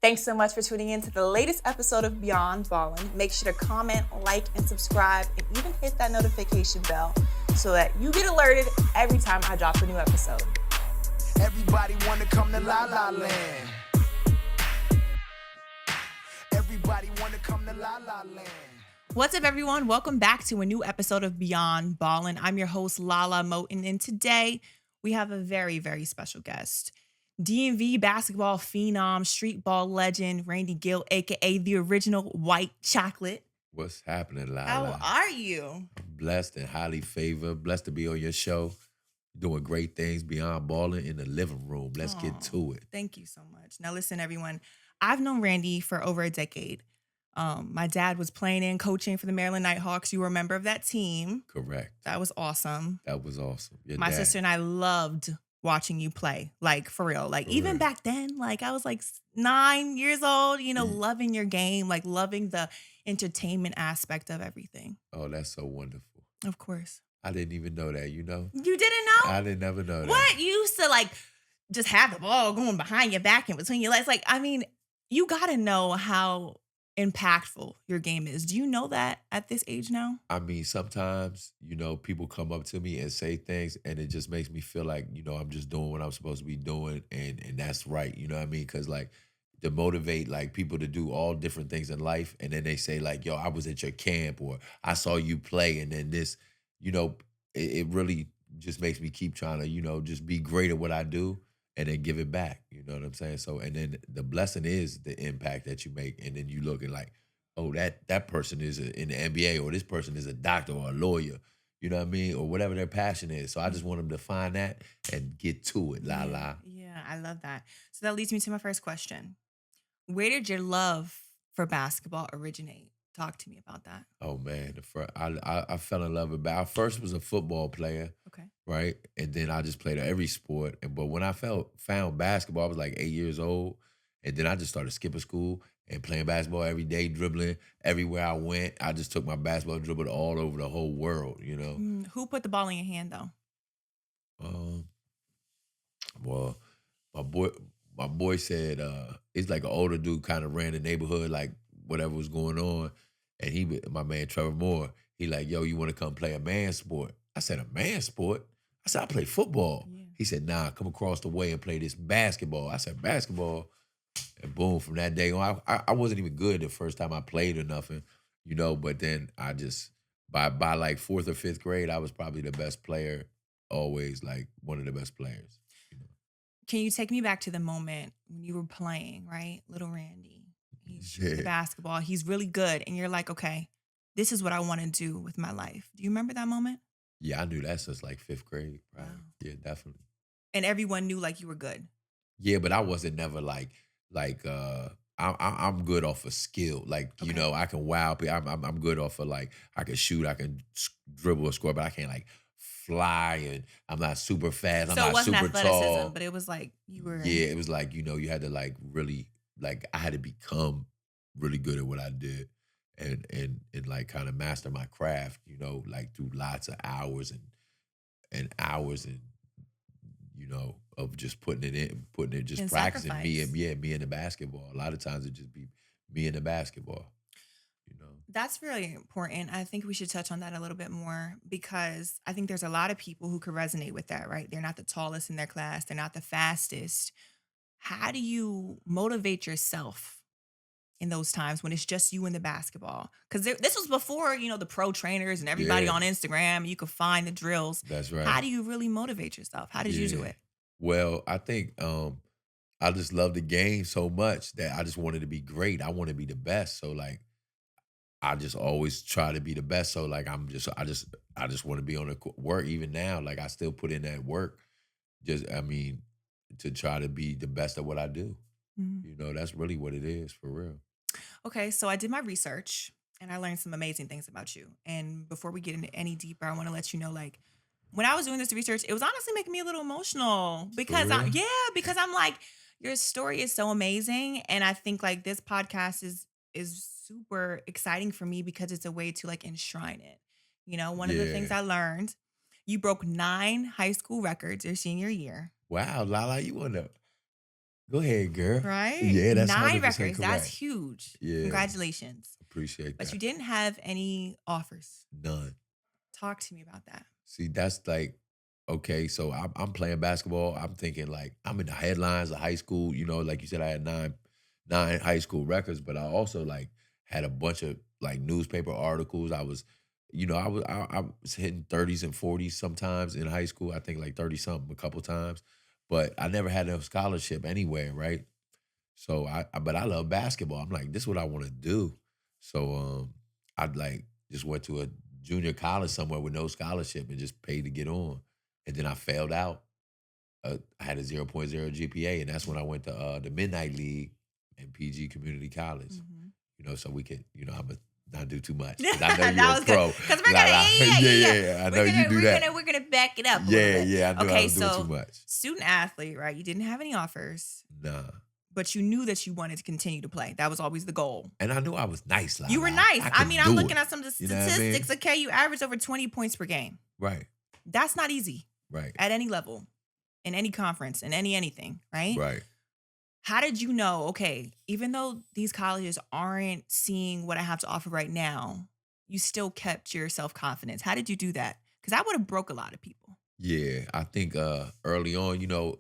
Thanks so much for tuning in to the latest episode of Beyond Ballin'. Make sure to comment, like, and subscribe, and even hit that notification bell so that you get alerted every time I drop a new episode. Everybody wanna come to LaLa Land. Everybody wanna come to LaLa Land. What's up, everyone? Welcome back to a new episode of Beyond Ballin'. I'm your host, LaLa Moten, and today we have a very, very special guest. DMV basketball phenom, streetball legend, Randy Gill, aka the original white chocolate. What's happening, LaLa? How are you? I'm blessed and highly favored. Blessed to be on your show. Doing great things beyond balling in the living room. Let's get to it. Thank you so much. Now, listen, everyone. I've known Randy for over a decade. My dad was playing and coaching for the Maryland Nighthawks. You were a member of that team. Correct. That was awesome. That was awesome. My sister and I loved watching you play, like for real. Like even real. back then, like I was like 9 years old, loving your game, like loving the entertainment aspect of everything. Oh, that's so wonderful. Of course. I didn't even know that, you know? You didn't know? I didn't never know that. What? You used to like just have the ball going behind your back and between your legs. Like, I mean, you gotta know how impactful your game is. Do you know that at this age now? I mean, sometimes, people come up to me and say things and it just makes me feel like, I'm just doing what I'm supposed to be doing and that's right, you know what I mean? Because like to motivate like people to do all different things in life and then they say like, yo, I was at your camp or I saw you play and then this, it really just makes me keep trying to, just be great at what I do and then give it back. You know what I'm saying? So, and then the blessing is the impact that you make. And then you look at like, oh, that person is in the NBA or this person is a doctor or a lawyer, you know what I mean? Or whatever their passion is. So I just want them to find that and get to it, LaLa. Yeah, I love that. So that leads me to my first question. Where did your love for basketball originate? Talk to me about that. Oh man, I fell in love with I first was a football player. Okay. Right? And then I just played every sport. But when I found basketball, I was like 8 years old. And then I just started skipping school and playing basketball every day, dribbling everywhere I went. I just took my basketball dribble all over the whole world, Who put the ball in your hand though? Um, well, my boy said it's like an older dude kind of ran the neighborhood, like whatever was going on. And my man Trevor Moore, he like, yo, you want to come play a man sport? I said, a man sport? I said, I play football. Yeah. He said, nah, come across the way and play this basketball. I said, basketball? And boom, from that day on, I wasn't even good the first time I played or nothing, but then I just, by like 4th or 5th grade, I was probably the best player, always like one of the best players. Can you take me back to the moment when you were playing, right? Little Randy, he's shooting the basketball. He's really good. And you're like, okay, this is what I want to do with my life. Do you remember that moment? Yeah, I knew that since like 5th grade, right? Wow. Yeah, definitely. And everyone knew like you were good. Yeah, but I wasn't never I'm good off of skill. Like, Okay. I can wow people. I'm good off of like I can shoot, I can dribble or score, but I can't like fly and I'm not super fast. I'm So it not wasn't super athleticism, tall. but it was like you were. Yeah, it was like, you had to like really like I had to become really good at what I did and like kind of master my craft, like through lots of hours and hours and of just putting it just And practicing sacrifice. me and the basketball. A lot of times it just be me and the basketball, That's really important. I think we should touch on that a little bit more because I think there's a lot of people who could resonate with that, right? They're not the tallest in their class, they're not the fastest. How do you motivate yourself in those times when it's just you and the basketball? Because this was before, the pro trainers and everybody Yeah. on Instagram. You could find the drills. That's right. How do you really motivate yourself? How did you do Yeah. it? Well, I think I just love the game so much that I just wanted to be great. I want to be the best. So like I just always try to be the best. So like I just want to be on the work even now. Like I still put in that work. To try to be the best at what I do. Mhm. That's really what it is for real. Okay, so I did my research and I learned some amazing things about you. And before we get into any deeper, I want to let you know, like, when I was doing this research, it was honestly making me a little emotional because real? because I'm like, your story is so amazing, and I think like this podcast is super exciting for me because it's a way to like enshrine it. One of the things Yeah. I learned, you broke 9 high school records your senior year. Wow, LaLa, you wanna Go ahead, girl. right? Yeah, that's 9 100% records, that's correct. huge. Yeah, Congratulations. appreciate But you that. didn't have any offers. None. Talk to me about that. See, that's like, okay, so I'm playing basketball. I'm thinking like I'm in the headlines of high school. You know, like you said, I had nine high school records, but I also like had a bunch of like newspaper articles. I was, I was hitting 30s and 40s sometimes in high school. I think like 30 something a couple times, but I never had a scholarship anywhere, right? So but I love basketball. I'm like, this is what I want to do. So I'd like just went to a junior college somewhere with no scholarship and just paid to get on. And then I failed out. I had a zero point 0.0 GPA, and that's when I went to the Midnight League and PG Community College. Mhm. So we could, I'm a not do too much because I know That you're a was good. pro. Because we're La gonna, la, yeah. I know you do that. We're gonna back it up a little Yeah, bit. yeah, I knew I Okay, was doing too so much. student athlete, right? You didn't have any offers, Nah. but you knew that you wanted to continue to play. That was always the goal. And I knew I was nice, You were La. nice. I I could mean, I'm do looking it. at some of the You know what I mean? statistics. Okay, you average over 20 points per game. Right, That's not easy right, at any level, in any conference, in anything, right? right. How did you know, okay, even though these colleges aren't seeing what I have to offer right now, you still kept your self-confidence? How did you do that? Because that would have broke a lot of people. Yeah, I think early on,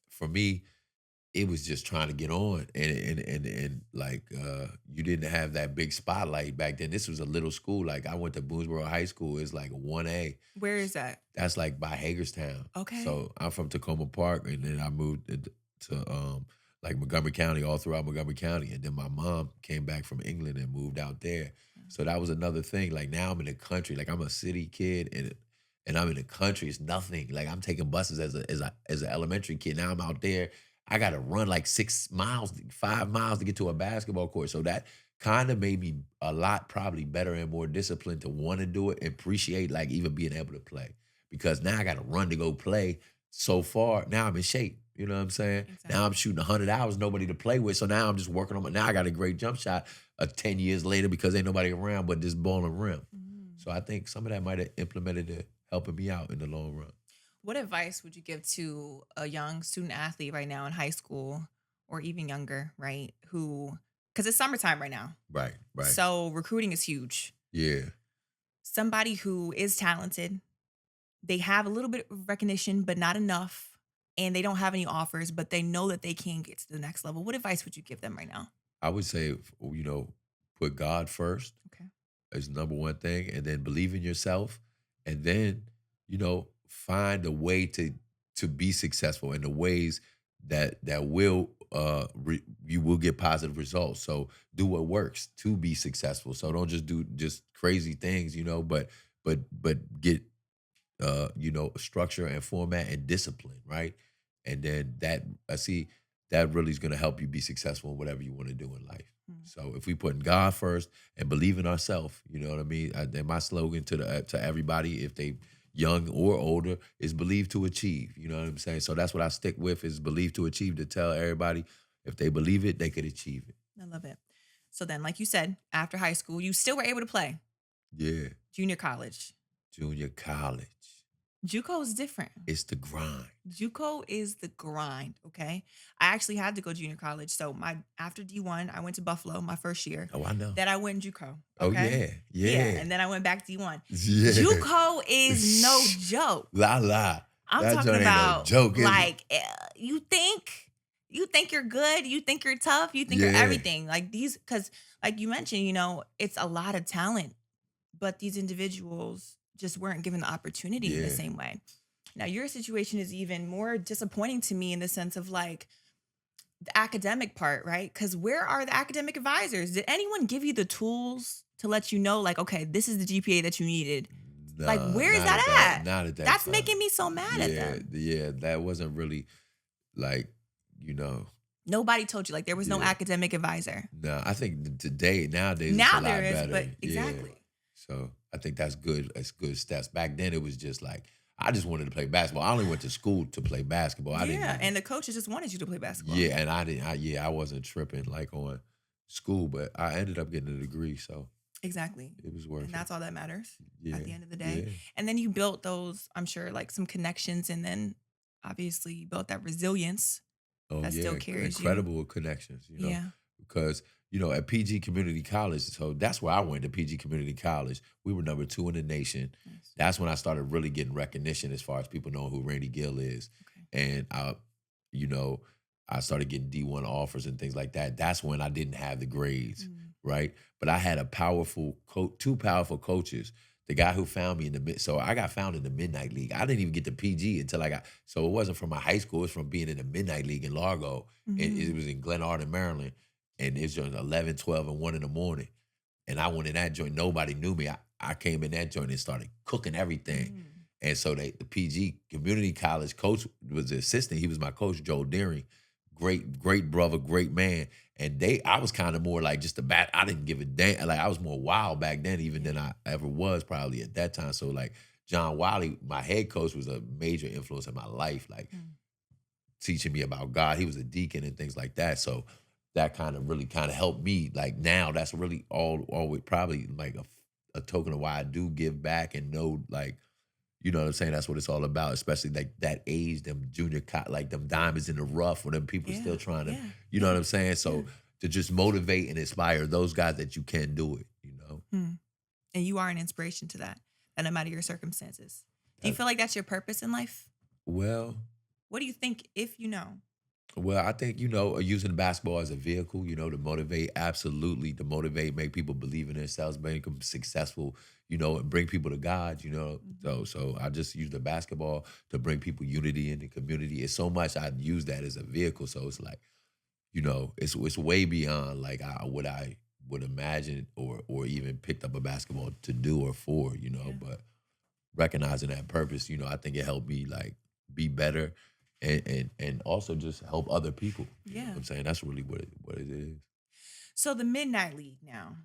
for me, it was just trying to get on, and like you didn't have that big spotlight back then. This was a little school. Like I went to Boonesboro High School. It's like a 1A. Where is that? That's like by Hagerstown. Okay. So I'm from Tacoma Park, and then I moved to like Montgomery County, all throughout Montgomery County, and then my mom came back from England and moved out there. So that was another thing. Like now I'm in the country. Like I'm a city kid, and I'm in the country. It's nothing. Like I'm taking buses as an elementary kid. Now I'm out there. I got to run like 6 miles, 5 miles to get to a basketball court. So that kind of made me a lot probably better and more disciplined to want to do it and appreciate like even being able to play. Because now I got to run to go play. So far, now I'm in shape. You know what I'm saying? Exactly. Now I'm shooting 100 hours, nobody to play with. So now I'm just working on now I got a great jump shot 10 years later because ain't nobody around but this ball and rim. Mm. So I think some of that might have implemented it, helping me out in the long run. What advice would you give to a young student athlete right now in high school or even younger, right? Because it's summertime right now. Right, right. So recruiting is huge. Yeah, Somebody who is talented, they have a little bit of recognition, but not enough. And they don't have any offers, but they know that they can get to the next level. What advice would you give them right now? I would say, put God first Okay. as number one thing, and then believe in yourself, and then, find a way to be successful in the ways that will you will get positive results. So do what works to be successful. So don't just do just crazy things, but get structure and format and discipline, right? And then I see that really is going to help you be successful in whatever you want to do in life. Mm. So if we put God first and believe in ourselves, you know what I mean. And my slogan to everybody, if they young or older, is believe to achieve. You know what I'm saying? So that's what I stick with is believe to achieve. To tell everybody if they believe it, they could achieve it. I love it. So then, like you said, after high school, you still were able to play. Yeah, Junior college. junior college. JUCO is different. It's the grind. JUCO is the grind, okay? I actually had to go junior college. So after D1, I went to Buffalo my first year. Oh, I know. Then I went JUCO. Oh Okay? yeah. And then I went back D1. Yeah. JUCO is no joke. La. I'm That talking joint ain't no about joke, is it? like you think you're good, you think you're tough, you think you're Yeah. everything. Like these, because like you mentioned, it's a lot of talent, but these individuals just weren't given the opportunity in the Yeah. same way. Now, your situation is even more disappointing to me in the sense of like the academic part, right? Because where are the academic advisors? Did anyone give you the tools to let you know, like, okay, this is the GPA that you needed? Like, Nah, where is not that at? Not at that That's time. making me so mad at Yeah, them. yeah, that wasn't really like, you know. Nobody told you, like, there was no Yeah. academic advisor. No, I think nowadays it's Now a lot there is, better. but Yeah. exactly. So I think that's good. That's good steps. Back then it was just like I just wanted to play basketball. I only went to school to play basketball. I Yeah, didn't. and the coaches just wanted you to play basketball. Yeah, and I didn't. I wasn't tripping like on school, but I ended up getting a degree, so Exactly. it was worth And it. that's all that matters Yeah, at the end of the day. yeah. And then you built those, I'm sure, like some connections, and then obviously you built that resilience Oh that yeah, still carries you. incredible connections, Yeah. because at PG Community College, so that's where I went to PG Community College. We were number 2 in the nation. Nice. That's when I started really getting recognition as far as people knowing who Randy Gill is. Okay. And you know, I started getting D1 offers and things like that. That's when I didn't have the grades, Mm. right? But I had two powerful coaches. The guy who found me so I got found in the Midnight League. I didn't even get to PG until so it wasn't from my high school, it was from being in the Midnight League in Largo. And it Mhm. was in Glen Arden, Maryland. And it's just 11, 12, and 1 in the morning. And I went in that joint. Nobody knew me. I came in that joint and started cooking everything. Mm. And so the PG Community College coach was the assistant. He was my coach, Joe Deering. Great brother, great man. And I was kind of more like just a bat. I didn't give a damn. Like I was more wild back then, even than I ever was probably at that time. So like John Wiley, my head coach, was a major influence in my life, like Mm. teaching me about God. He was a deacon and things like that. So that kind of really kind of helped me. Like now, that's really always probably like a token of why I do give back and know, like, you know what I'm saying? That's what it's all about, especially like that age, them like them diamonds in the rough, when them people Yeah. still trying to, Yeah. you know Yeah. what I'm saying? Yeah. So to just motivate and inspire those guys that you can do it, Mm. And you are an inspiration to that no matter your circumstances. Do you That- feel like that's your purpose in life? Well, What do you think if you know? Well, I think, using basketball as a vehicle, to motivate, absolutely, to motivate, make people believe in themselves, make them successful, and bring people to God. Mhm. So I just use the basketball to bring people unity in the community. It's so much I use that as a vehicle. So it's like, it's way beyond like what I would imagine or even picked up a basketball to do or for, Yeah. but recognizing that purpose, I think it helped me like be better and also just help other people. You know Yeah. what I'm saying? That's really what it is. So the Midnight League now.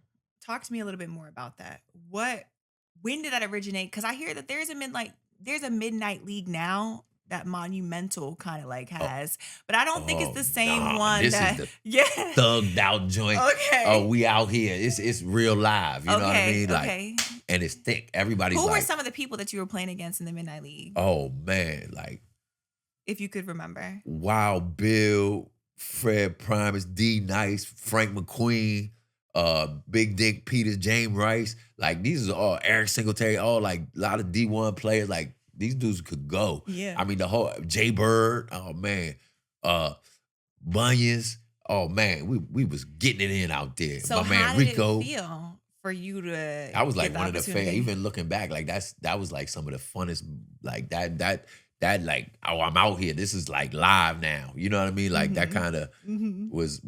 Talk to me a little bit more about that. When did that originate? Because I hear that there's a Midnight League now that Monumental kind of like Oh, has, but I don't think it's oh the same nah, one this is that the yeah. thugged out joint. Oh, Okay. we out here. It's real live. You know what I Okay. mean? Like, Okay. and it's thick. Everybody's Who were like, some of the people that you were playing against in the Midnight League, oh man, like if you could remember? Wild Bill, Fred Primus, D Nice, Frank McQueen, Big Dick Peters, James Rice. Like these are all Eric Singletary, all like a lot of D1 players. Like these dudes could go. Yeah. I mean, the whole Jay Bird, oh man, Bunions, oh man, we was getting it in out there. So My man how did Rico. it feel for you to I was get like the one of the opportunity? even looking back, like that was like some of the funnest, like that like, oh, I'm out here. This is like live now. You know what I mean? Like that Mhm. kind of Mhm. was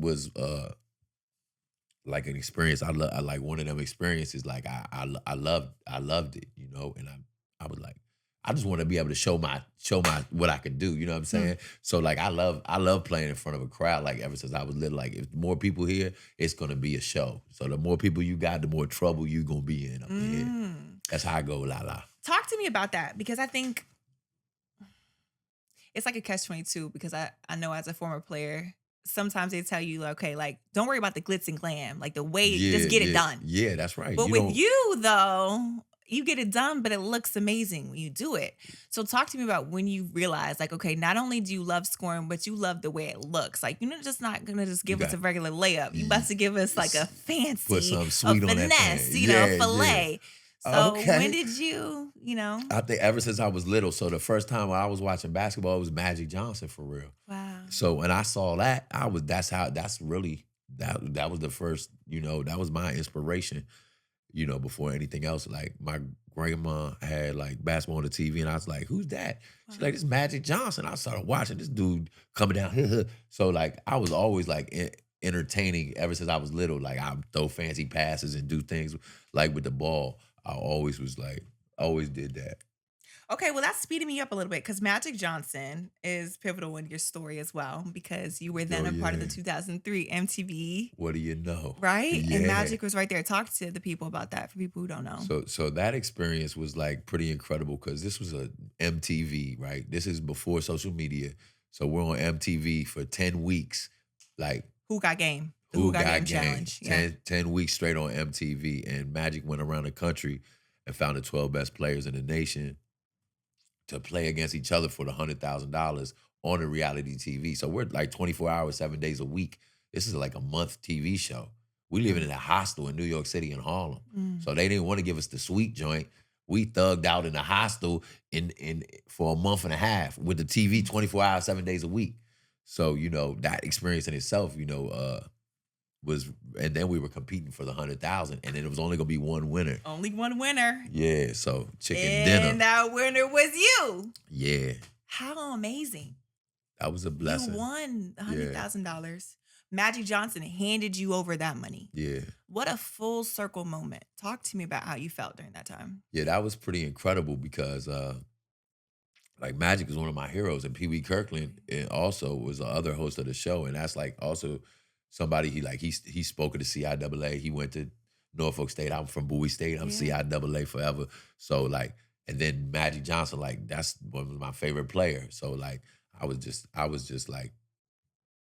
like an experience. I like one of them experiences. Like I loved it, and I was like, I just want to be able to show my what I could do. You know what I'm saying? So like I love playing in front of a crowd. Like ever since I was little, like if more people here, it's gonna be a show. So the more people you got, the more trouble you gonna be in up here. Mm. That's how I go, LaLa. Talk to me about that, because I think it's like a catch-22, because I know as a former player, sometimes they tell you, like, okay, like, don't worry about the glitz and glam, like the way, Yeah, just get it yeah, done. yeah. That's right. But You with don't. you though, you get it done, but it looks amazing when you do it. So talk to me about when you realize, like, okay, not only do you love scoring, but you love the way it looks. Like, you're just not gonna just give us got- a regular layup. You about to give us like a fancy, Put some a sweet on that finesse, thing. Yeah, fillet. yeah. So Okay. when did you, I think ever since I was little. So the first time I was watching basketball, it was Magic Johnson for real. Wow. So when I saw that, that was the first, that was my inspiration, before anything else. Like my grandma had like basketball on the TV and I was like, who's that? She's like, this Magic Johnson. I started watching this dude coming down. So like I was always like entertaining ever since I was little. Like I would throw fancy passes and do things like with the ball. I always did that. Okay, well, that's speeding me up a little bit, because Magic Johnson is pivotal in your story as well, because you were then Oh, a part of the yeah. 2003 MTV, What do you know? right? And Yeah. Magic was right there. Talk to the people about that, for people who don't know. So that experience was like pretty incredible because this was a MTV, right? This is before social media. So we're on MTV for 10 weeks. Like Who Got Game? The who got game? challenge. 10 weeks straight on MTV. And Magic went around the country and found the 12 best players in the nation to play against each other for the $100,000 on the reality TV. So we're like 24 hours, 7 days a week. This is like a month TV show. We living in a hostel in New York City and Harlem. Mm. So they didn't want to give us the sweet joint. We thugged out in a hostel in for a month and a half with the TV 24 hours, 7 days a week. So, that experience in itself, was, and then we were competing for the 100,000, and then it was only gonna be one winner. Only one winner. Yeah, so chicken And dinner. that winner was you. Yeah, How amazing. that was a blessing. You won $100,000. Magic Johnson handed you over that money. Yeah. What a full circle moment. Talk to me about how you felt during that time. Yeah, that was pretty incredible because like Magic is one of my heroes, and Pee Wee Kirkland also was the other host of the show, and that's like also somebody he spoke at the CIAA. He went to Norfolk State. I'm from Bowie State. I'm CIAA forever. So like, and then Magic Johnson, like that's one of my favorite players. So like, I was just like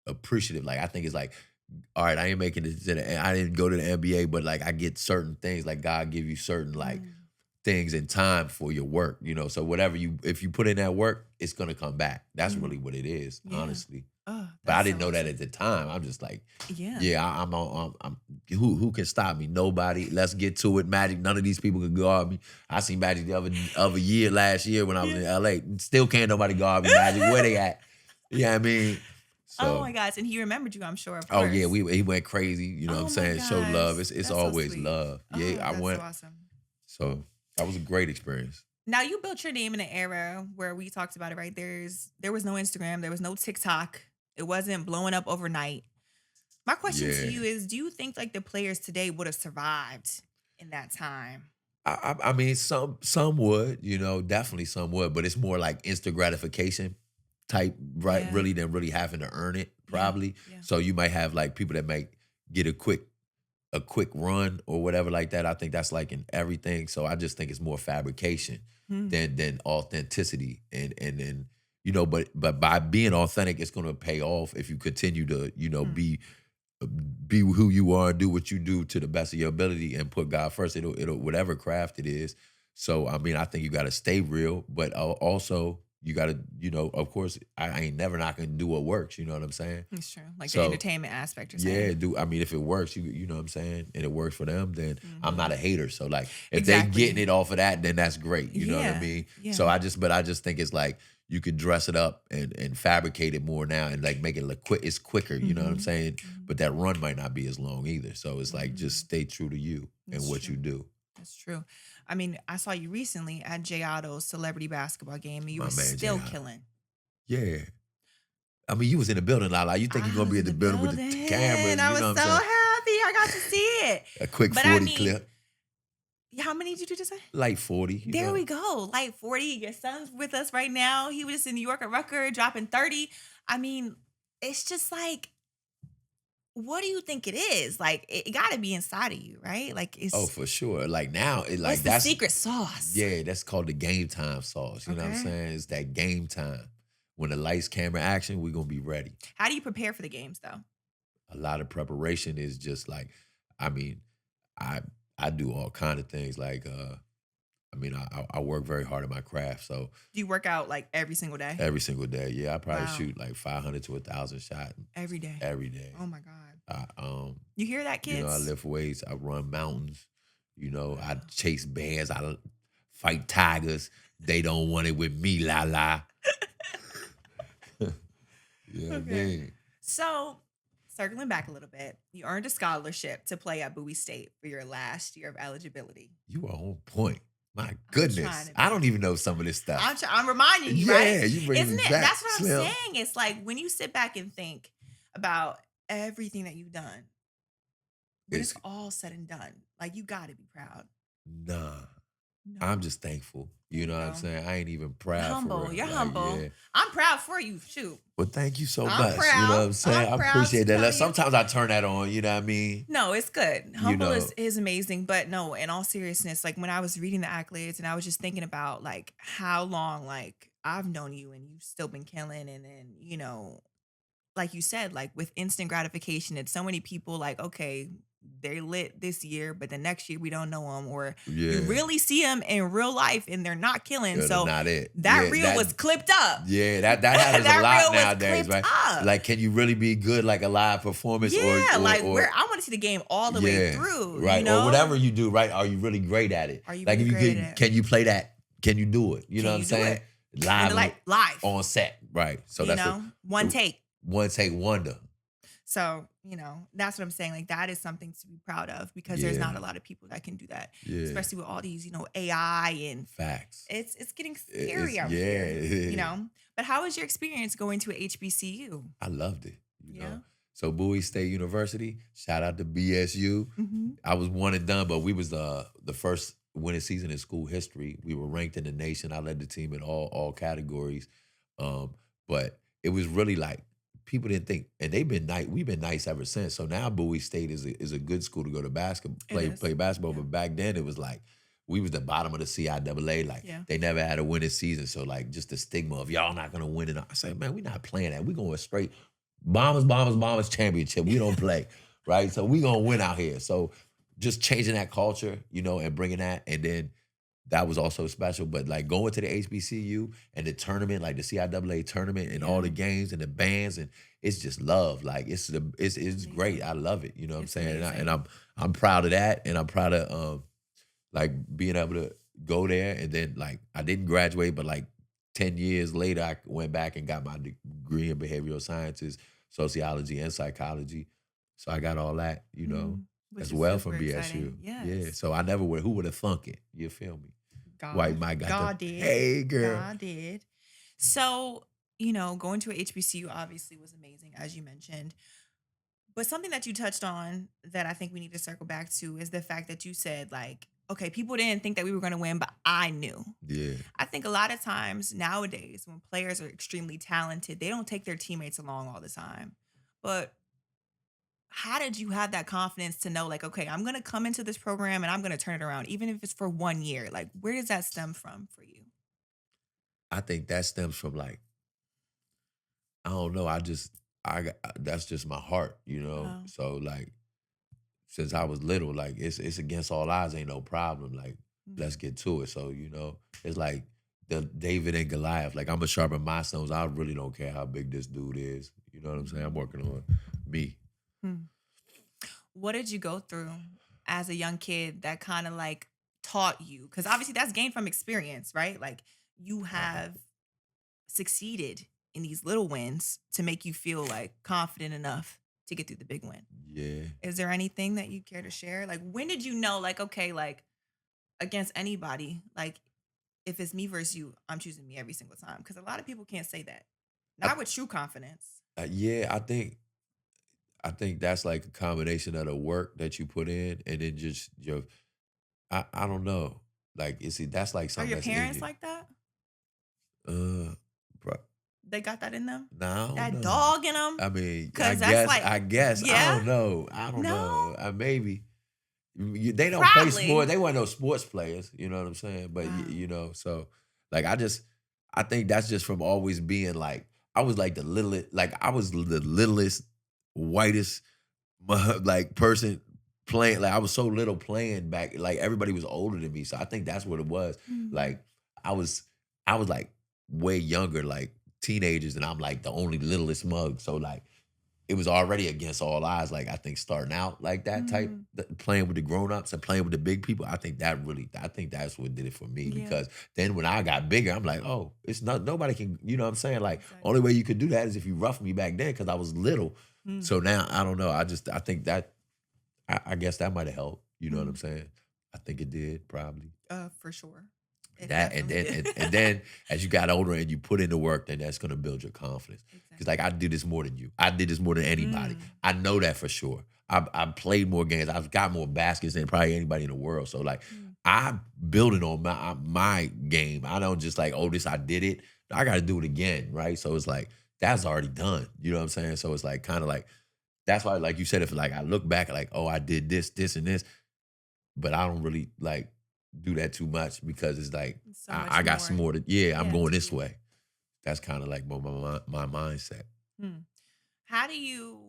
appreciative. Like I think it's like, all right, I ain't making it to the, I didn't go to the NBA, but like I get certain things. Like God give you certain like things in time for your work, So whatever if you put in that work, it's gonna come back. That's really what it is, honestly. Oh, But I didn't know that at the time. I'm just like, I'm who can stop me? Nobody. Let's get to it. Magic. None of these people can guard me. I seen Magic the other year, last year when I was in LA. Still can't nobody guard me. Magic, where they at? You know what I mean? So, oh my gosh, and he remembered you, I'm sure. Of oh course. yeah, he went crazy. You know what I'm saying? Show love. It's That's always so sweet. love. Oh, Yeah, I that's went. so awesome. So that was a great experience. Now you built your name in an era where we talked about it, right? There was no Instagram, there was no TikTok. It wasn't blowing up overnight. My question to you is, do you think like the players today would have survived in that time? I mean, some would, definitely some would, but it's more like instant gratification type, right? Yeah. Really than really having to earn it, probably. Yeah. So you might have like people that might get a quick run or whatever like that. I think that's like in everything. So I just think it's more fabrication than authenticity. And then, but by being authentic, it's gonna pay off if you continue to, be who you are and do what you do to the best of your ability and put God first. It'll whatever craft it is. So I mean, I think you gotta stay real, but also you gotta, of course, I ain't never not gonna do what works. You know what I'm saying? It's true. Like the entertainment aspect. You're saying. Yeah, I mean, if it works, you know what I'm saying, and it works for them, then I'm not a hater. So like, if Exactly. they getting it off of that, then that's great. You know what I mean? Yeah. So I just think it's like you could dress it up and fabricate it more now and like make it look quick. It's quicker. You know what I'm saying? But that run might not be as long either. So it's like just stay true to you and what you do. That's true. I mean, I saw you recently at Jay Otto's celebrity basketball game, and you My were man, still Jay Otto. killing. Yeah. I mean, you was in the building, LaLa. You think you're gonna be in the building with the cameras? I was you know so what I'm saying? happy I got to see it. A quick But 40 I mean, clip, how many did you just say? like 40. There we go. Like 40. Your son's with us right now. He was just in New York at Rucker dropping 30. I mean, it's just like, what do you think it is? Like, it got to be inside of you, right? Like, it's Oh, for sure. Like now, what's the that's secret sauce? yeah, that's called the game time sauce. You know what I'm Okay. saying? It's that game time. When the lights, camera, action, we're gonna be ready. How do you prepare for the games, though? A lot of preparation is just like, I mean, I do all kind of things. Like, I mean, I work very hard at my craft. So Do you work out like every single day? every single day, yeah, I probably Wow. shoot like 500 to 1,000 shots Every day. every day. Oh my God. I, You hear that, kids? I lift weights. I run mountains. I chase bears. I fight tigers. They don't want it with me, LaLa. Yeah, Okay. man. So, circling back a little bit, you earned a scholarship to play at Bowie State for your last year of eligibility. You are on point. My trying goodness. to I be. don't even know some of this stuff. I'm reminding you, Yeah, right? you bringing Isn't me it? back, That's what Slim. I'm saying. It's like when you sit back and think about everything that you've done, when it's It's- all said and done, like you got to be proud. Nah, No. I'm just thankful. You know what I'm No. saying? I ain't even proud. humble. For real. You're Like, humble. Yeah. I'm proud for you. Shoot. Well, thank you so I'm much. You proud. know what I'm saying? I'm I proud appreciate to that. tell Like, you. sometimes I turn that on. You know what I mean? No, it's good. Humble know. is amazing, but no, in all seriousness, like when I was reading the accolades and I was just thinking about like how long like I've known you and you've still been killing, and then like you said, like with instant gratification, it's so many people like, okay, they're lit this year, but the next year we don't know them, or you Yeah. really see them in real life and they're not killing. Yeah, they're So not it. that Yeah, reel was clipped up. yeah, that happens a That lot reel was nowadays, clipped right? up. Like, can you really be good like a live performance Yeah, like or where I want to see the game all the way yeah, through, right? you know? Or whatever you do, right? Are you really great at it? Are you Like really if you great could, at it? can you play that? Can you do it? You know Can what I'm you do saying? it? And Live like live, on set, right? So you that's know, one take. one take wonder. So, you know, that's what I'm saying. Like that is something to be proud of because there's Yeah, not a lot of people that can do that, yeah. especially with all these, you know, AI and Facts. it's getting It's scary out yeah. here, you know. But how was your experience going to a HBCU? I loved it. You Yeah. know. So Bowie State University, shout out to BSU. Mm-hmm. I was one and done, but we was the first winning season in school history. We were ranked in the nation. I led the team in all categories. But it was really like people didn't think, and they've been nice. We've been nice ever since. So now Bowie State is a good school to go to basketball, play basketball. Yeah. But back then it was like we was the bottom of the CIAA. Like Yeah. they never had a winning season. So like just the stigma of y'all not gonna win it. I said, man, we not playing that. We going straight bombers championship. We don't play, right? So we gonna win out here. So just changing that culture, you know, and bringing that, and then that was also special. But like going to the HBCU and the tournament, like the CIAA tournament and all the games and the bands, and it's just love. Like it's great. I love it. You know what I'm saying? And I'm proud of that, and I'm proud of like being able to go there. And then like I didn't graduate, but like 10 years later, I went back and got my degree in behavioral sciences, sociology, and psychology. So I got all that, you know, Which as is well super from BSU. exciting. Yeah. Yes. So I never would. Who would have thunk it? You feel me? God. White Mike got God the did. hey girl. God did. So, you know, going to a HBCU obviously was amazing, as you mentioned. But something that you touched on that I think we need to circle back to is the fact that you said, like, okay, people didn't think that we were going to win, but I knew. Yeah. I think a lot of times nowadays when players are extremely talented, they don't take their teammates along all the time. But how did you have that confidence to know, like, okay, I'm going to come into this program and I'm going to turn it around, even if it's for 1 year? Like, where does that stem from for you? I think that stems from like, I don't know. That's just my heart, you know? Oh. So like, since I was little, like it's against all odds, ain't no problem. Like, let's get to it. So, you know, it's like the David and Goliath. Like I'm gonna sharpen my stones. I really don't care how big this dude is. You know what I'm saying? I'm working on me. What did you go through as a young kid that kind of like taught you? Because obviously that's gained from experience, right? Like you have succeeded in these little wins to make you feel like confident enough to get through the big win. Yeah. Is there anything that you care to share? Like when did you know, like, okay, like against anybody, like if it's me versus you, I'm choosing me every single time? Because a lot of people can't say that. Not with true confidence. Yeah, I think that's like a combination of the work that you put in and then just your I don't know. Like that's like Are something your that's in parents you. like that? Bro, They got that in them? no, That dog in them? I mean, 'Cause that's like- I guess. I Yeah? don't know. I don't know. No? Maybe. They don't play Probably. sports. They weren't no sports players. You know what I'm saying? But, Wow. you know, so, like, I think that's just from always being, like, I was, like, I was the littlest, whitest, like, person playing. Like, I was so little playing back. Like, everybody was older than me. So I think that's what it was. Like, I was, like, way younger, like, teenagers, and I'm, like, the only littlest mug. So, like, it was already against all odds. Like I think starting out like that type, playing with the grown-ups and playing with the big people, I think that's what did it for me. Yeah. Because then when I got bigger, I'm like, oh, it's not, nobody can, you know what I'm saying? Like Exactly. only way you could do that is if you roughed me back then because I was little. So now I don't know. I think that I guess that might have helped. You know what I'm saying? I think it did probably. For sure. It That and then definitely did. and then as you got older and you put in the work, then that's gonna build your confidence. Because like I did this more than you. I did this more than anybody. I know that for sure. I played more games. I've got more baskets than probably anybody in the world. So like I'm building on my game. I don't just like, oh, this I did it. I gotta do it again, right? So it's like that's already done. You know what I'm saying? So it's like kind of like that's why, like you said, if like I look back like, oh, I did this, this, and this, but I don't really like do that too much because it's like So I much got some more to I'm Yeah, going to this do. way. That's kind of like my mindset. How do you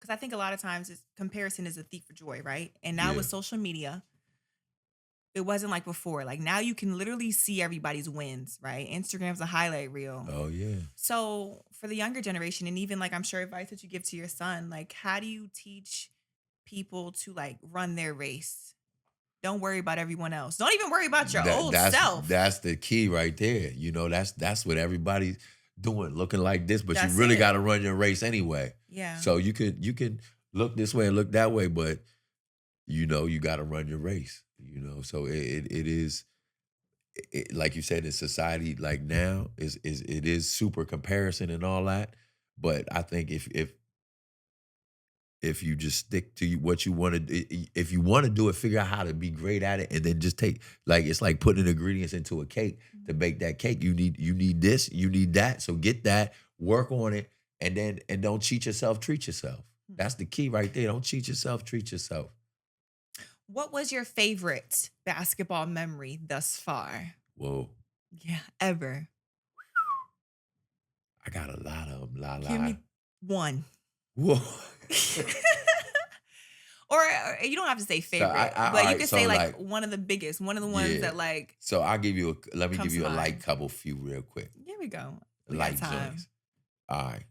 Because I think a lot of times comparison is a thief of joy, right? And now Yeah. with social media, it wasn't like before. Like now you can literally see everybody's wins, right? Instagram's a highlight reel. Oh yeah. So for the younger generation, and even like I'm sure advice that you give to your son, like how do you teach people to like run their race? Don't worry about everyone else. Don't even worry about your That old that's self. that's the key right there. You know, that's what everybody's doing, looking like this, but you That's really it. got to run your race anyway. Yeah. So you can look this way and look that way, but you know you got to run your race. You know, so it is like you said in society like now is it is super comparison and all that. But I think if you just stick to what you want to, if you want to do it, figure out how to be great at it, and then just take like it's like putting ingredients into a cake to Mhm. bake that cake. You need this, you need that. So get that, work on it, and don't cheat yourself. Treat yourself. Hmm. That's the key right there. Don't cheat yourself. Treat yourself. What was your favorite basketball memory thus far? Whoa, Yeah, ever. I got a lot of them. La Give la. me one. Whoa. Or you don't have to say So favorite, all but you right. could So say like like one of the biggest, one of the ones yeah. that like So I'll give you let me give comes to you a light mind. couple few real quick. Here we go. We got Light time. joints. All right.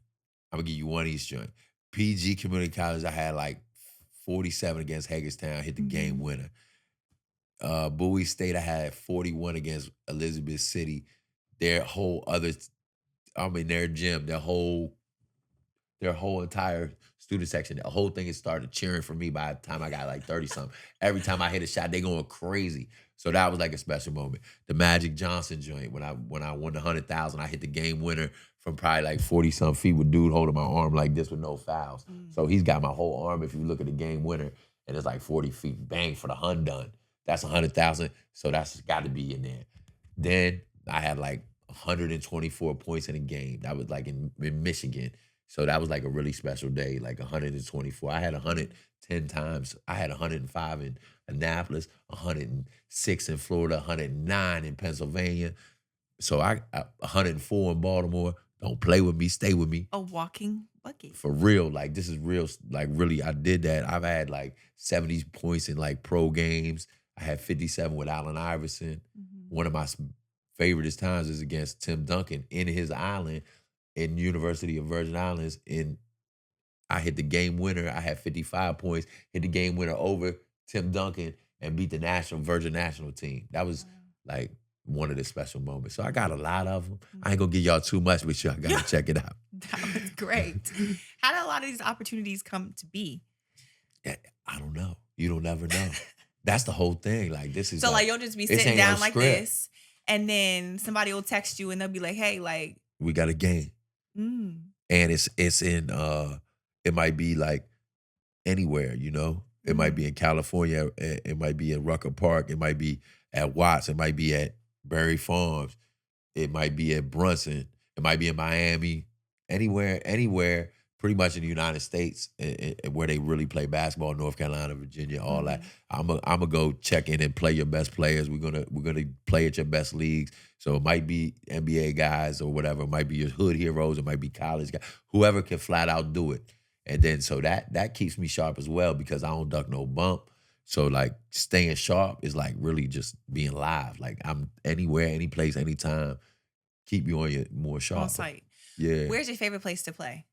I'm gonna give you one of these joints. PG Community College, I had like 47 against Hagerstown, hit the game Mhm. winner. Bowie State, I had 41 against Elizabeth City. Their whole other, I mean, their gym, their whole entire student section, the whole thing has started cheering for me by the time I got like 30 something. Every time I hit a shot, they going crazy. So that was like a special moment. The Magic Johnson joint, when I won the 100,000, I hit the game winner from probably like 40 some feet with dude holding my arm like this with no fouls. Mm. So he's got my whole arm. If you look at the game winner, and it's like 40 feet, bang for the hun done. That's 100,000. So that's got to be in there. Then I had like 124 points in a game. That was like in Michigan. So that was like a really special day, like 124. I had 110 times. I had 105 in Annapolis, 106 in Florida, 109 in Pennsylvania. So I 104 in Baltimore. Don't play with me, stay with me. A walking bucket. For real, like this is real, like really, I did that. I've had like 70 points in like pro games. I had 57 with Allen Iverson. Mhm. One of my favoriteest times is against Tim Duncan in his island in University of Virgin Islands. And I hit the game winner. I had 55 points, hit the game winner over Tim Duncan and beat the Virgin National team. That was Wow. like one of the special moments. So I got a lot of them. I ain't Mhm. gonna give y'all too much, but y'all gotta check it out. That was great. How did a lot of these opportunities come to be? Yeah, I don't know. You don't never know. That's the whole thing. Like this is So like like you'll just be this sitting ain't no down like script. this, and then somebody will text you and they'll be like, "Hey, like, We got a game, mm, and it's in it might be like anywhere. You know, it might be mm, in California. It might be in Rucker Park. It might be at Watts. It might be at Berry Farms. It might be at Brunson. It might be in Miami. Anywhere, pretty much in the United States, where they really play basketball, North Carolina, Virginia, all that. mhm, I'm gonna go check in and play your best players. We're gonna play at your best leagues. So it might be NBA guys or whatever. It might be your hood heroes. It might be college guys. Whoever can flat out do it. And then so that keeps me sharp as well because I don't duck no bump. So like staying sharp is like really just being live. Like I'm anywhere, any place, anytime. Keep you on your more on sharper. site. Yeah. Where's your favorite place to play?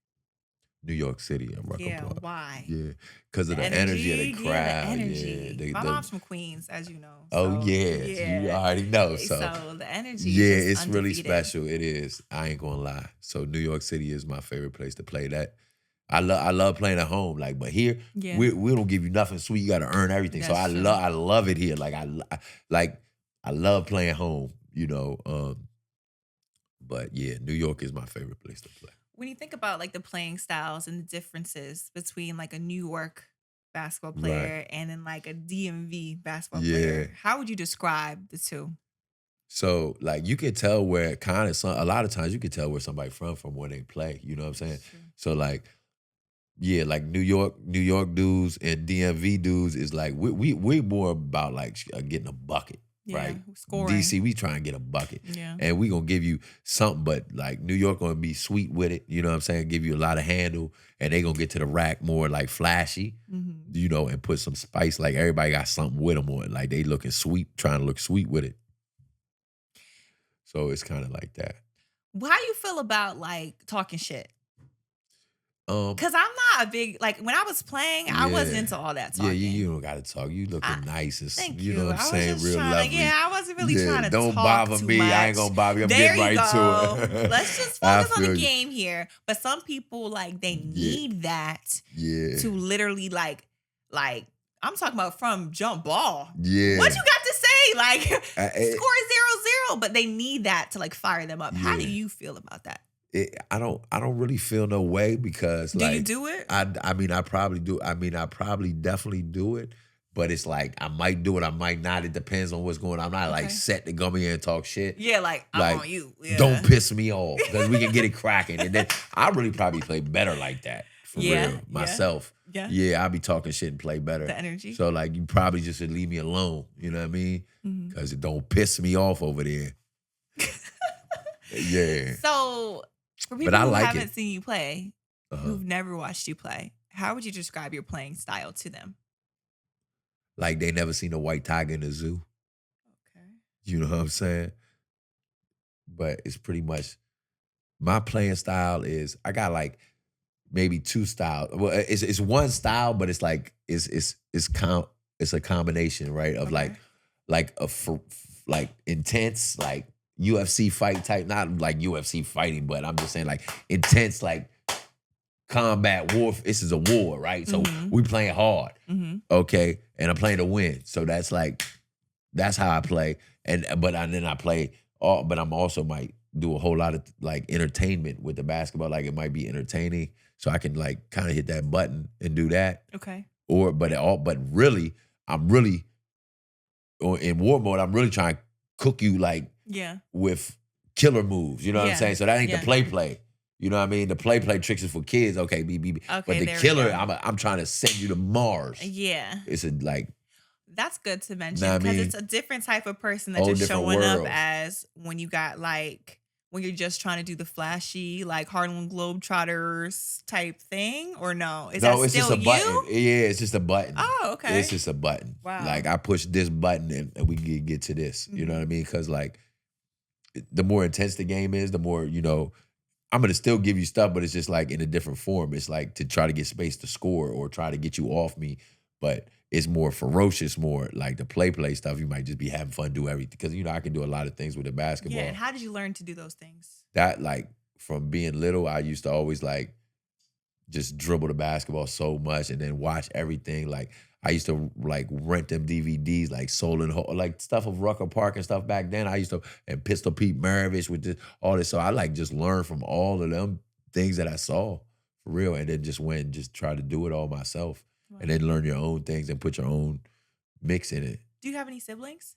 New York City and Rucker Yeah, Park. why? Yeah. Because of The the energy of the energy? Yeah, the crowd. Yeah. energy. My mom's from Queens, as you know. Oh So yeah. You yeah. already know. So So the energy is yeah, just it's really undefeated. special. It is. I ain't gonna lie. So New York City is my favorite place to play that. I love playing at home. Like, but here Yeah, we don't give you nothing sweet. You gotta earn everything. So that's true. I love it here. Like I love playing home, you know. But yeah, New York is my favorite place to play. When you think about like the playing styles and the differences between like a New York basketball Right. player and then like a DMV basketball Yeah. player, how would you describe the two? So like you can tell where kind of a lot of times you can tell where somebody from where they play. You know what I'm saying? That's true. So like yeah, like New York dudes and DMV dudes is like we more about like getting a bucket. Yeah, right? scoring. DC, we try and get a bucket. Yeah. And we gonna give you something, but like New York gonna be sweet with it, you know what I'm saying? Give you a lot of handle, and they gonna get to the rack more like flashy, Mhm. and put some spice. Like everybody got something with them on it. Like they looking sweet, trying to look sweet with it. So it's kind of like that. How you feel about, like, talking shit? Um, 'Cause I'm not a big like, when I was playing, I wasn't yeah. into all that Yeah, you talking. don't gotta talk. You I looking nice and Thank you know you. what I'm I was saying, just real trying to lovely. I wasn't really Yeah, trying to don't talk bother too me. I ain't much. gonna bother you. I'm There getting you right go. to it. Let's just I focus on the feel you. game here. But some people, like, they Yeah, need that yeah, to literally, like, I'm talking about from jump ball. What yeah. you got to say? Like, I, score 0-0, but they need that to, like, fire them up. How do yeah. you feel about that? I don't really feel no way because Do you like do it? I mean I probably do. I mean I probably definitely do it, but it's like I might do it, I might not. It depends on what's going on. I'm not like Okay. set to come here and talk shit. Yeah, like, I'm Like on you. don't Yeah. piss me off because we can get it cracking, and then I really probably play better like that for Yeah, real yeah, myself. yeah. Yeah, I'll be talking shit and play The better. energy. So like you probably just should leave me alone. You know what I mean? Mhm. Because it don't piss me off over there. Yeah, So, for but people I who like haven't it. seen you play, Uh-huh. who've never watched you play, how would you describe your playing style to them? Like they never seen a white tiger in the zoo. Okay. You know what I'm saying? But it's pretty much my playing style is I got like maybe two styles. Well, it's one style, but it's like it's a combination, right? Of Okay. like like intense like UFC fight type, not like UFC fighting, but I'm just saying like intense like combat war. This is a war, right? So Mhm. we playing hard, Mhm. okay? And I'm playing to win. So that's how I play. Then I play all, but I'm also might do a whole lot of like entertainment with the basketball. Like it might be entertaining. So I can like kind of hit that button and do that. Okay. But really, I'm really or in war mode, I'm really trying to cook you like Yeah. with killer moves. You know what I'm Yeah. saying? So that ain't the Yeah. play. You know what I mean? The play tricks is for kids. Okay, be. But Okay, the there we killer, go. I'm trying to send you to Mars. Yeah. It's a like, That's good to know mention what I because mean? it's a different type of person that Whole just different showing up world. as when you got like when you're just trying to do the flashy like Harlem Globetrotters type thing, or no? Is that No, it's just still a button. you? Yeah, it's just a button. Oh, okay. It's just a button. Wow. Like I push this button and we get to this. You know what I mean? Because like the more intense the game is, the more I'm gonna still give you stuff, but it's just like in a different form. It's like to try to get space to score or try to get you off me, but it's more ferocious, more like the play stuff. You might just be having fun, do everything because I can do a lot of things with the basketball. Yeah. And how did you learn to do those things? That like from being little, I used to always like just dribble the basketball so much and then watch everything. Like I used to like rent them DVDs like Soul and Ho like stuff of Rucker Park and stuff back then. I used to and Pistol Pete Maravich with all this. So I like just learned from all of them things that I saw for real, and then just went and just try to do it all myself, and Wow. then learn your own things and put your own mix in it. Do you have any siblings?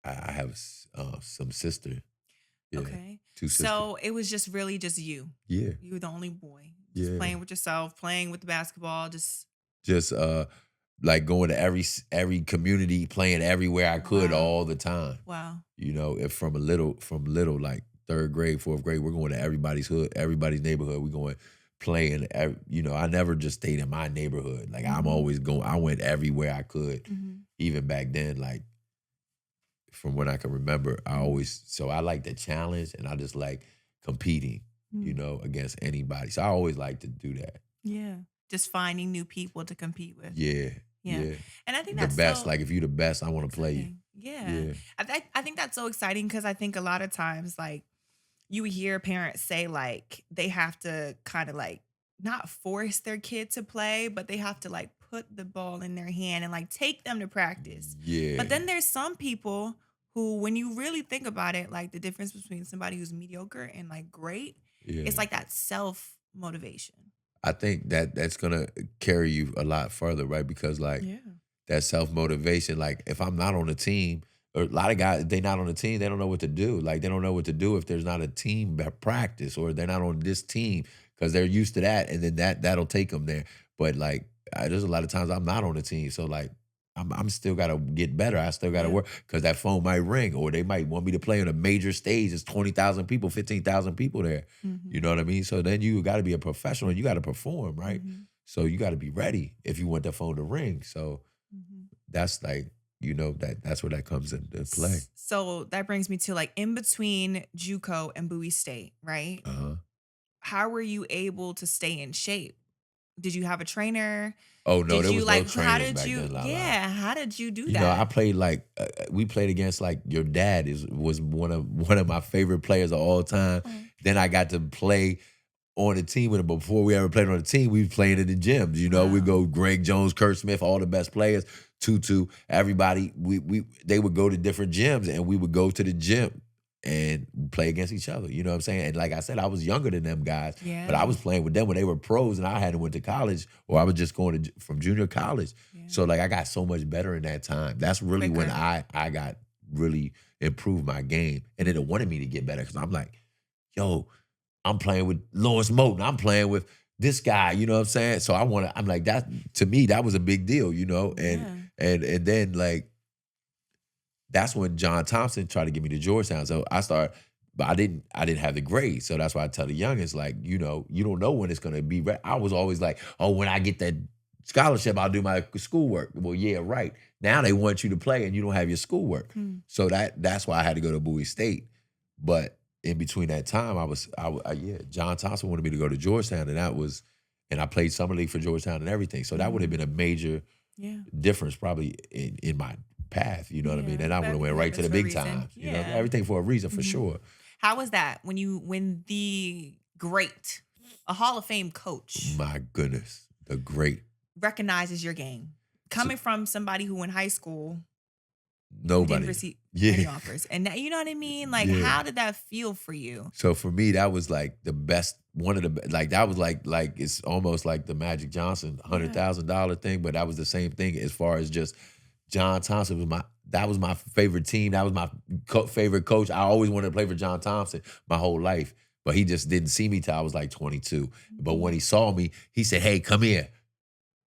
I have some sister, yeah, Okay. two sisters, So it was just really just you. yeah, You were the only boy. Just yeah. playing with yourself, playing with the basketball, just Just like going to every community, playing everywhere I could wow. all the time. Wow. If from little like third grade, fourth grade, we're going to everybody's hood, everybody's neighborhood. We're going playing. I never just stayed in my neighborhood. Like I'm always going. I went everywhere I could. Mhm. Even back then, like from when I can remember, so I like the challenge and I just like competing. Mm. Against anybody. So I always like to do that. Yeah. Just finding new people to compete with. Yeah, Yeah. yeah. And I think The that's best. so Like if you the best, I want to play you. exciting. Yeah. Yeah. I think that's so exciting because I think a lot of times, like, you hear parents say, like, they have to kind of like not force their kid to play, but they have to like put the ball in their hand and like take them to practice. Yeah. But then there's some people who, when you really think about it, like the difference between somebody who's mediocre and like great, Yeah. it's like that self motivation. I think that's gonna carry you a lot further, right? Because like Yeah. that self motivation, like if I'm not on a team, or a lot of guys, they not on a team, they don't know what to do. Like they don't know what to do if there's not a team practice or they're not on this team because they're used to that, and then that'll take them there. But like there's a lot of times I'm not on a team, so like I'm still gotta get better. I still gotta Yeah. work because that phone might ring, or they might want me to play on a major stage. It's 20,000 people, 15,000 people there. You Mhm. know what I mean? So then you got to be a professional and you got to perform, right? Mhm. So you got to be ready if you want that phone to ring. So Mhm. that's like, that's where that comes into play. So that brings me to like in between JUCO and Bowie State, right? Uh-huh. How were you able to stay in shape? Did you have a trainer? Oh no, Did there you was no like how trainers did back you then, LaLa. yeah, how did you do I that? played like we played against like your dad was one of my favorite players of all time. Oh, Then I got to play on the team with him. But before we ever played on the team, we was playing in the gyms. We wow. go Greg Jones, Kurt Smith, all the best players, Tutu, everybody. They would go to different gyms and we would go to the gym and play against each other. You know what I'm saying? And like I said, I was younger than them guys, but I Yeah. was playing with them when they were pros and I hadn't went to college or I was just going from junior college. Yeah. So like I got so much better in that time. That's really when Quicker. I got really improved my game. And then it wanted me to get better because I'm like, yo, I'm playing with Lawrence Moten. I'm playing with this guy, you know what I'm saying? So I'm like, that to me, that was a big deal, And Yeah. and then like that's when John Thompson tried to get me to Georgetown. So I started, but I didn't have the grades. So that's why I tell the youngest, like, you don't know when it's gonna be I was always like, oh, when I get that scholarship, I'll do my schoolwork. Well, yeah, right. Now they want you to play and you don't have your schoolwork. Hmm. So that's why I had to go to Bowie State. But in between that time, John Thompson wanted me to go to Georgetown, and I played summer league for Georgetown and everything. So that would have been a major Yeah. difference probably in my path, you know what I mean? Yeah. And I would have But went right to happens the for a big reason. times, Yeah. everything for a reason for Mhm. sure. How was that when the great, a Hall of Fame coach My goodness, the great recognizes your game? Coming from somebody who in high school you didn't nobody. receive Yeah. any offers. And that, you know what I mean? Like, Yeah. how did that feel for you? So for me, that was like the best, one of the like that was like it's almost like the Magic Johnson $100,000 thing, but that was the same thing as far as just John Thompson was my favorite team. That was my favorite coach. I always wanted to play for John Thompson my whole life, but he just didn't see me till I was like 22. But when he saw me, he said, "Hey, come here,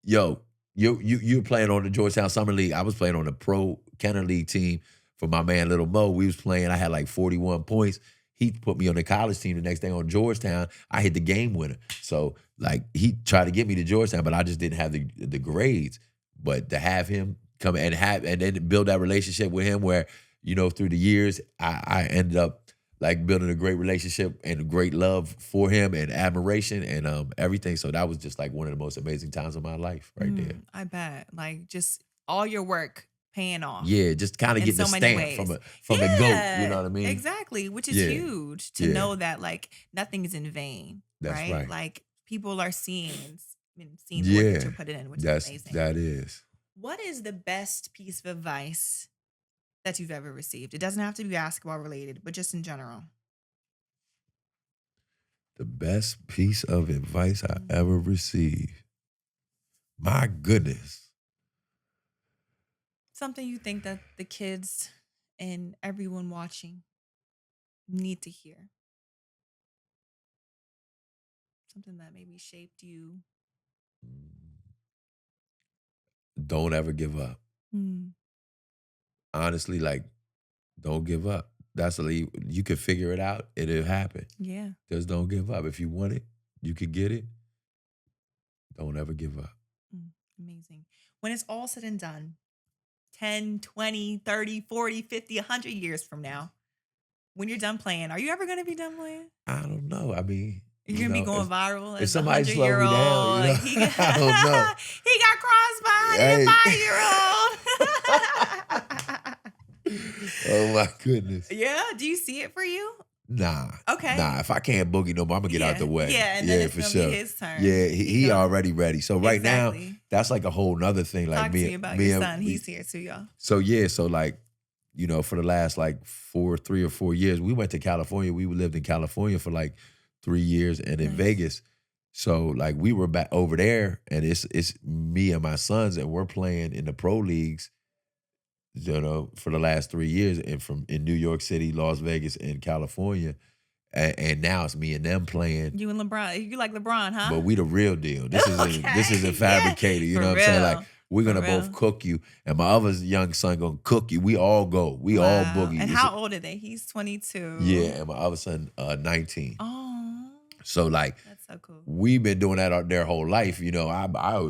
yo, you're playing on the Georgetown Summer League. I was playing on the Pro Kenner League team for my man Little Mo. We was playing. I had like 41 points. He put me on the college team the next day on Georgetown. I hit the game winner. So like he tried to get me to Georgetown, but I just didn't have the grades. But to have him come and then build that relationship with him, where through the years I ended up like building a great relationship and great love for him and admiration and everything. So that was just like one of the most amazing times of my life right there. I bet. Like, just all your work paying off Yeah, just kind of in getting the so many stamp ways. from the GOAT, you Yeah, know what I mean? exactly, which is Yeah, huge to yeah, know that like nothing is in vain, that's right? right. Like people are seeing the work that Yeah, you're putting in, which is that's amazing. that is. What is the best piece of advice that you've ever received? It doesn't have to be basketball related, but just in general. The best piece of advice I Mhm. ever received. My goodness. Something you think that the kids and everyone watching need to hear. Something that maybe shaped you. Don't ever give up. Mm, Honestly, like, don't give up. You can figure it out. It'll happen. yeah. Just don't give up. If you want it, you can get it. Don't ever give up. Mm, amazing. When it's all said and done, 10, 20, 30, 40, 50, 100 years from now, when you're done playing, are you ever going to be done playing? I don't know. I mean, You're going to be going viral if as a somebody slow me 100-year-old. down, Like, he got, I don't know. he got crossed by Hey. a 5-year-old. Oh my goodness. Yeah. Do you see it for you? Nah. Okay. Nah. If I can't boogie no more, I'm gonna get out the way. Yeah. And then it's for going to sure. be his turn. Yeah, he gonna- already ready. So right now, Exactly. that's like a whole nother thing. Like Talk to me about your son. me- He's here too, y'all. So yeah, so like, for the last like 3 or 4 years, we went to California. We lived in California for like 3 years and in Nice. Vegas. So like we were back over there and it's me and my sons and we're playing in the pro leagues, for the last 3 years and in New York City, Las Vegas, and California. And now it's me and them playing. You and LeBron. You like LeBron, huh? But we the real deal. This isn't Okay. fabricated. You For know what I'm saying? Like real. We're For gonna both real? cook you, and my other young son gonna cook you. We all go. We all Wow. boogie. And how old are they? He's 22. Yeah, and my other son, 19. Oh, So like that's so cool. we've been doing that their whole life. You know, I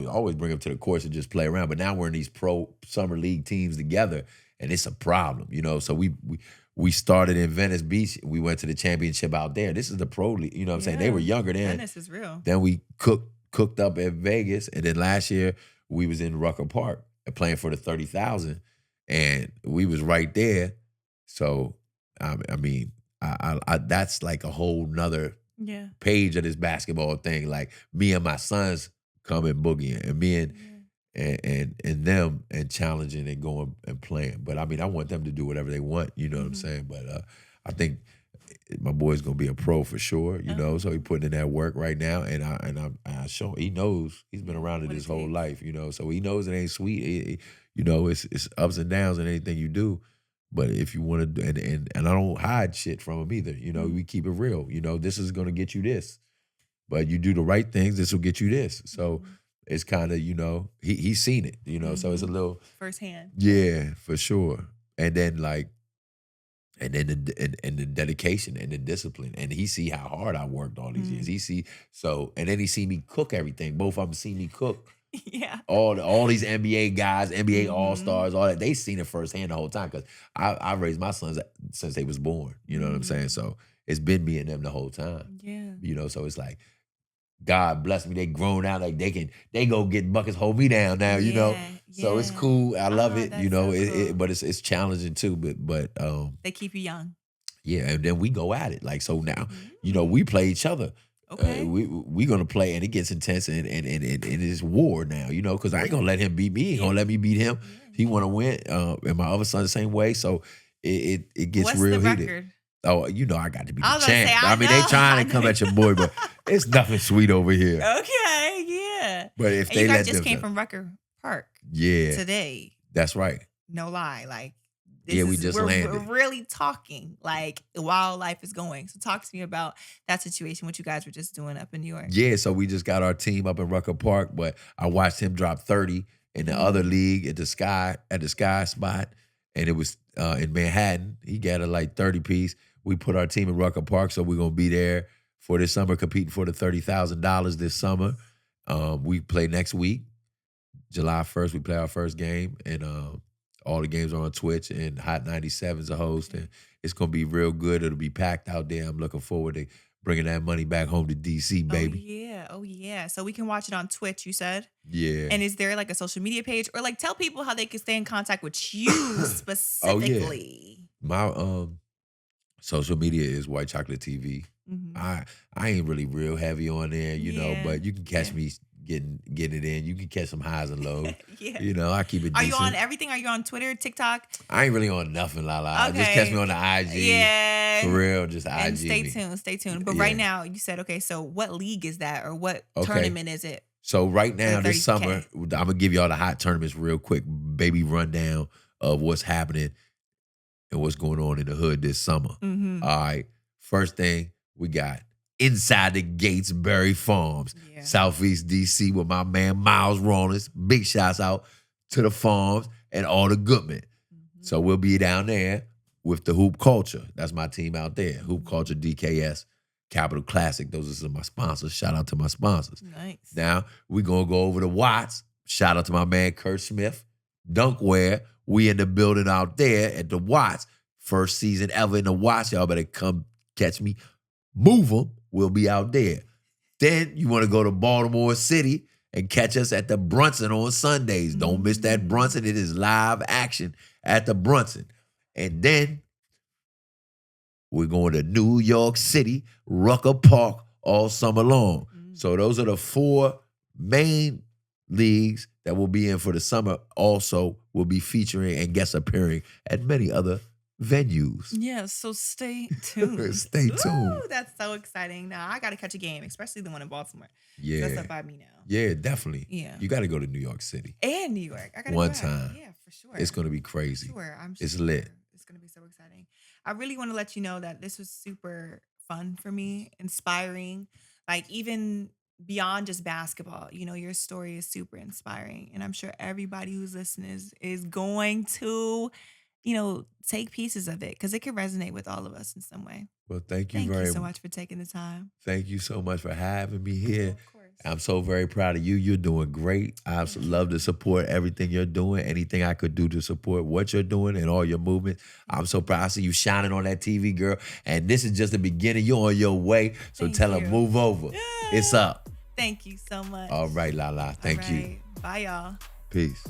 always bring them to the course and just play around. But now we're in these pro summer league teams together, and it's a problem. You know, so we started in Venice Beach. We went to the championship out there. This is the pro league. You know what I'm saying? They were Yeah. younger then. Venice is real. Then we cooked up in Vegas, and then last year we was in Rucker Park and playing for the 30,000, and we was right there. So I mean, I that's like a whole nother Yeah. page of this basketball thing. Like me and my sons come and boogieing, and me and and them and challenging and going and playing. But I mean, I want them to do whatever they want. You know what I'm saying? But I think my boy's gonna be a pro for sure. You know, so he putting in that work right now, and I show he knows he's been around it What it his whole takes. life. You know, so he knows it ain't sweet. You know, it's ups and downs in anything you do. But if you want to, and I don't hide shit from him either. You know, we keep it real. You know, this is gonna get you this, but you do the right things, this will get you this. So it's kind of, you know, he's seen it. You know, so it's a little Firsthand. yeah, for sure. And then like, and then and the dedication and the discipline, and he see how hard I worked all these years. He see and then he see me cook everything. Both of them see me cook. Yeah. All these NBA guys, NBA All Stars, all that, they seen it firsthand the whole time because I raised my sons since they was born. You know what I'm saying? So it's been me and them the whole time. Yeah. You know, so it's like God bless me. They grown out, like they go get buckets, hold me down now. You know, so it's Yeah. cool. I love it. You That's know, so cool. but it's challenging too. But They keep you young. yeah, and then we go at it. Like so now, you know, we play each other. Okay. We gonna play, and it gets intense, and it's war now, you know, because I ain't gonna let him beat me. He ain't gonna let me beat him. He want to win, and my other son the same way. So it gets What's real the heated. record? Oh, you know, I got to be I the was gonna say, champ. I I mean, they know, trying I to come know. at your boy, but it's nothing sweet over here. Okay, yeah. But if And they you let guys just them, came from Rucker Park yeah, today. that's right. No lie. Like Yeah, we just we're landed. really talking like while life is going. So talk to me about that situation, what you guys were just doing up in New York. Yeah, so we just got our team up in Rucker Park, but I watched him drop 30 in the other league at the Sky spot, and it was in Manhattan. He got a like 30 piece. We put our team in Rucker Park, so we're gonna be there for this summer, competing for the $30,000 this summer. We play next week, July 1st. We play our first game, and all the games are on Twitch, and Hot 97's a host, and it's gonna be real good. It'll be packed out there. I'm looking forward to bringing that money back home to DC, baby. Oh yeah. So we can watch it on Twitch, you said? Yeah. And is there like a social media page or like tell people how they can stay in contact with you Oh yeah. specifically? My social media is White Chocolate TV. Mhm. I ain't really real heavy on there, you know, Yeah, but you can catch yeah. me getting it in. You can catch some highs and lows. Yeah. You know, I keep it Are decent. you on everything? Are you on Twitter, TikTok? I ain't really on nothing, LaLa. Just catch me on the IG. Yeah. For real, just IG And stay me. tuned, stay tuned. But Yeah. right now, you said, okay, so what league is that or what Okay. tournament is it? So right now, this 30K. summer, I'm gonna give y'all the hot tournaments real quick, baby rundown of what's happening and what's going on in the hood this summer. Mhm. All right. First thing, we got Inside the Gates, Berry Farms, Yeah. Southeast DC with my man Miles Rollins. Big shouts out to the farms and all the Goodman. So we'll be down there with the Hoop Culture. That's my team out there. Hoop Culture, DKS, Capital Classic. Those are some of my sponsors. Shout out to my sponsors. Nice. Now, we're going to go over to Watts. Shout out to my man Kurt Smith. Dunkware, we in the building out there at the Watts. First season ever in the Watts. Y'all better come catch me. Move them. We'll be out there. Then you want to go to Baltimore City and catch us at the Brunson on Sundays. Don't miss that Brunson. It is live action at the Brunson. And then we're going to New York City, Rucker Park all summer long. So those are the 4 main leagues that we'll be in for the summer. Also, we'll be featuring and guest appearing at many other venues. Yeah, so stay tuned. Stay tuned. Ooh, that's so exciting. Now I gotta catch a game, especially the one in Baltimore. Yeah. That's up by me now. Yeah, definitely. Yeah. You got to go to New York City. And New York. I gotta One go out. time. Yeah, for sure. It's going to be crazy. Sure, I'm It's sure. lit. It's gonna be so exciting. I really want to let you know that this was super fun for me, inspiring. Like even beyond just basketball. You know, your story is super inspiring. And I'm sure everybody who's listening is going to, take pieces of it because it can resonate with all of us in some way. Well, thank you Thank you very so much for taking the time. thank you so much for having me here. Of course. I'm so very proud of you. You're doing great. I Thank love you. to support everything you're doing. Anything I could do to support what you're doing and all your movements. I'm so proud. I see you shining on that TV, girl. And this is just the beginning. You're on your way. So Thank tell her, you. move over. It's up. Thank you so much. All right, LaLa. All Thank you. right. Bye, y'all. Peace.